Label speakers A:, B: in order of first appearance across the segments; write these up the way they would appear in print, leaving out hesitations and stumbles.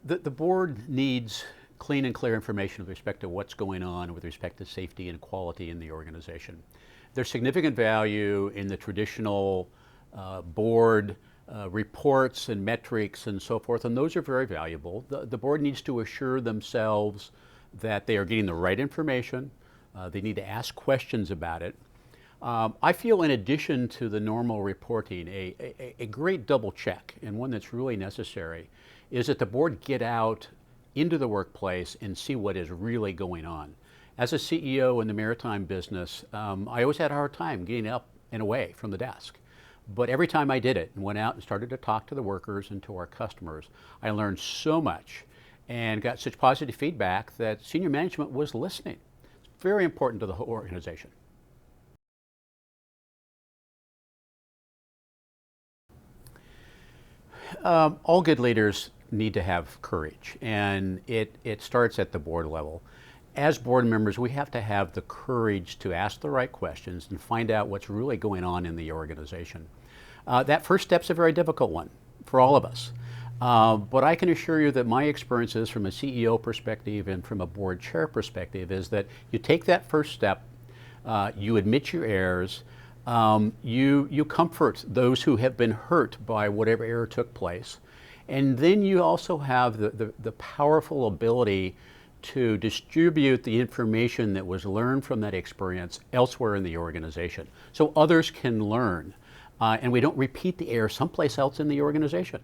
A: The board needs clean and clear information with respect to what's going on with respect to safety and quality in the organization. There's significant value in the traditional board reports and metrics and so forth, and those are very valuable. The board needs to assure themselves that they are getting the right information. They need to ask questions about it. I feel in addition to the normal reporting, a great double check, and one that's really necessary, is that the board get out into the workplace and see what is really going on. As a CEO in the maritime business, I always had a hard time getting up and away from the desk. But every time I did it and went out and started to talk to the workers and to our customers, I learned so much and got such positive feedback that senior management was listening. It's very important to the whole organization. All good leaders need to have courage, and it starts at the board level. As board members, we have to have the courage to ask the right questions and find out what's really going on in the organization. That first step's a very difficult one for all of us. But I can assure you that my experiences from a CEO perspective and from a board chair perspective is that you take that first step, you admit your errors, you comfort those who have been hurt by whatever error took place, and then you also have the powerful ability to distribute the information that was learned from that experience elsewhere in the organization so others can learn and we don't repeat the error someplace else in the organization.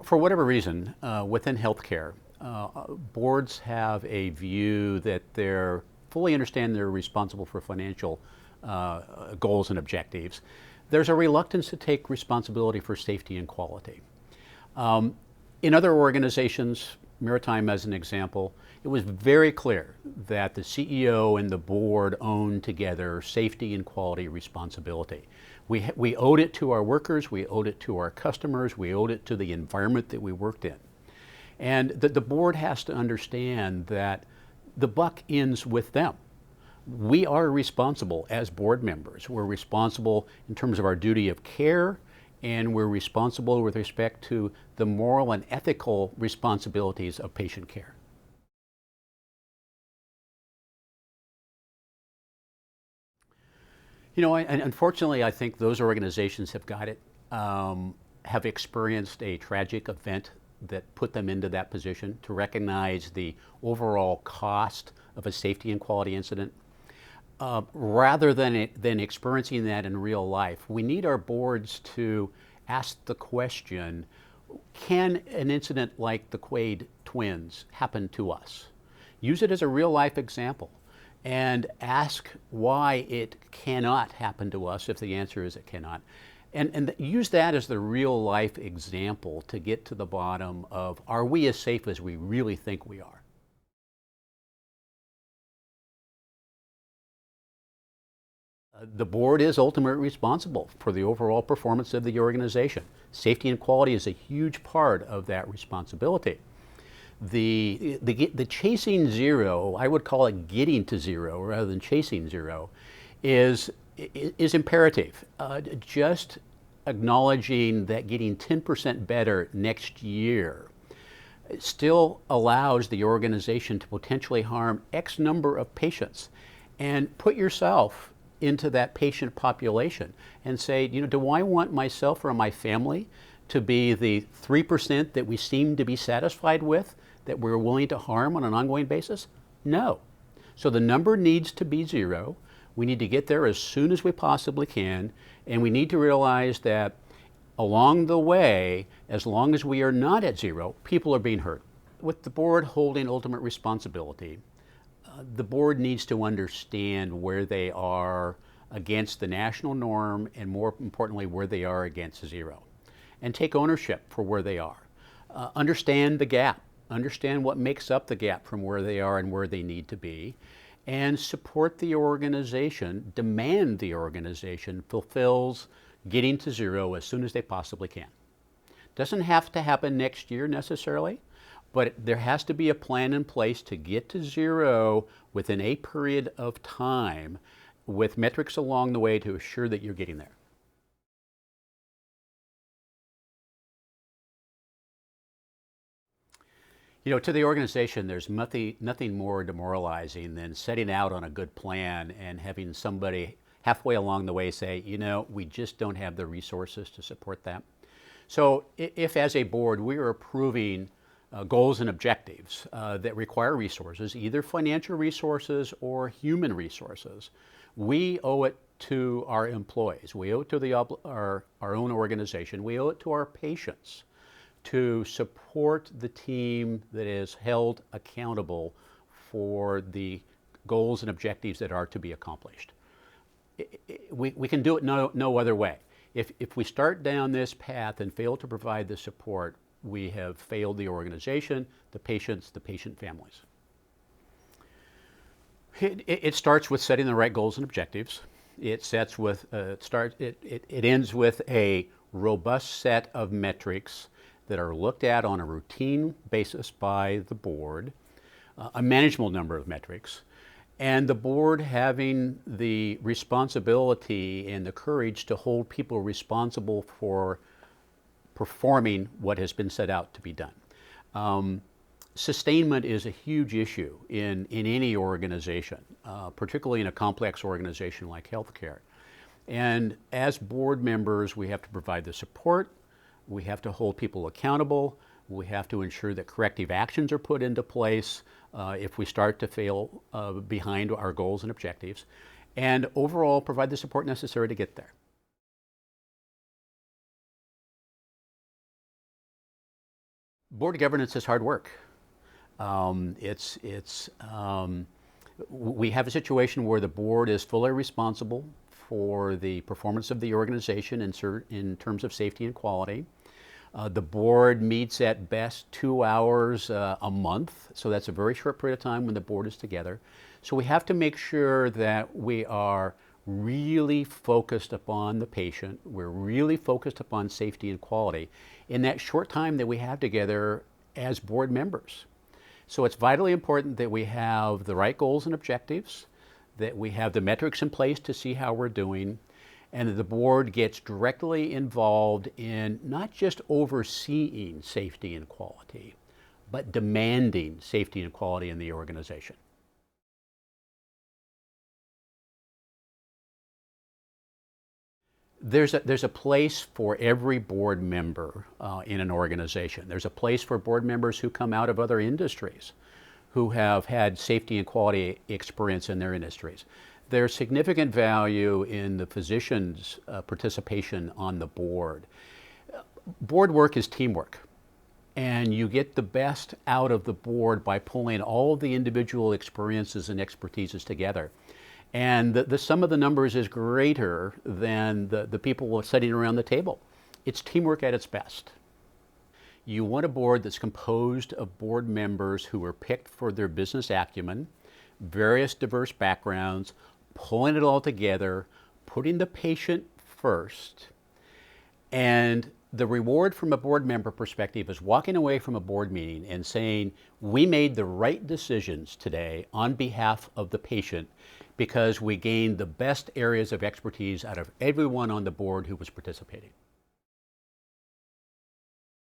A: For whatever reason, within healthcare, boards have a view that they're fully understand they're responsible for financial goals and objectives. There's a reluctance to take responsibility for safety and quality. In other organizations, maritime as an example, it was very clear that the CEO and the board owned together safety and quality responsibility. We owed it to our workers, we owed it to our customers, we owed it to the environment that we worked in. And the board has to understand that the buck ends with them. We are responsible as board members. We're responsible in terms of our duty of care, and we're responsible with respect to the moral and ethical responsibilities of patient care. You know, and unfortunately, I think those organizations have got it, have experienced a tragic event that put them into that position to recognize the overall cost of a safety and quality incident. Rather than experiencing that in real life, we need our boards to ask the question, can an incident like the Quaid twins happen to us? Use it as a real life example and ask why it cannot happen to us if the answer is it cannot. And use that as the real life example to get to the bottom of, are we as safe as we really think we are? The board is ultimately responsible for the overall performance of the organization. Safety and quality is a huge part of that responsibility. The chasing zero, I would call it getting to zero rather than chasing zero, is imperative. Just acknowledging that getting 10% better next year still allows the organization to potentially harm X number of patients. And put yourself into that patient population and say, you know, do I want myself or my family to be the 3% that we seem to be satisfied with, that we're willing to harm on an ongoing basis? No. So the number needs to be zero. We need to get there as soon as we possibly can, and we need to realize that along the way, as long as we are not at zero, people are being hurt. With the board holding ultimate responsibility, the board needs to understand where they are against the national norm and, more importantly, where they are against zero, and take ownership for where they are. Understand the gap, understand what makes up the gap from where they are and where they need to be, and support the organization, demand the organization fulfills getting to zero as soon as they possibly can. Doesn't have to happen next year necessarily, but there has to be a plan in place to get to zero within a period of time with metrics along the way to assure that you're getting there. You know, to the organization, there's nothing more demoralizing than setting out on a good plan and having somebody halfway along the way say, you know, we just don't have the resources to support that. So if as a board we are approving goals and objectives that require resources, either financial resources or human resources, we owe it to our employees, we owe it to our own organization, we owe it to our patients to support the team that is held accountable for the goals and objectives that are to be accomplished. We can do it no other way. If we start down this path and fail to provide the support, we have failed the organization, the patients, the patient families. It starts with setting the right goals and objectives. It ends with a robust set of metrics that are looked at on a routine basis by the board, a manageable number of metrics, and the board having the responsibility and the courage to hold people responsible for performing what has been set out to be done. Sustainment is a huge issue in any organization, particularly in a complex organization like healthcare. And as board members, we have to provide the support, we have to hold people accountable, we have to ensure that corrective actions are put into place if we start to fail behind our goals and objectives, and overall provide the support necessary to get there. Board governance is hard work. We have a situation where the board is fully responsible for the performance of the organization in terms of safety and quality. The board meets at best 2 hours a month, so that's a very short period of time when the board is together. So we have to make sure that we are really focused upon the patient, we're really focused upon safety and quality in that short time that we have together as board members. So it's vitally important that we have the right goals and objectives, that we have the metrics in place to see how we're doing, and that the board gets directly involved in not just overseeing safety and quality, but demanding safety and quality in the organization. There's a place for every board member in an organization. There's a place for board members who come out of other industries, who have had safety and quality experience in their industries. There's significant value in the physician's participation on the board. Board work is teamwork, and you get the best out of the board by pulling all of the individual experiences and expertises together. And the sum of the numbers is greater than the people sitting around the table. It's teamwork at its best. You want a board that's composed of board members who are picked for their business acumen, various diverse backgrounds, pulling it all together, putting the patient first. And the reward from a board member perspective is walking away from a board meeting and saying, we made the right decisions today on behalf of the patient because we gained the best areas of expertise out of everyone on the board who was participating.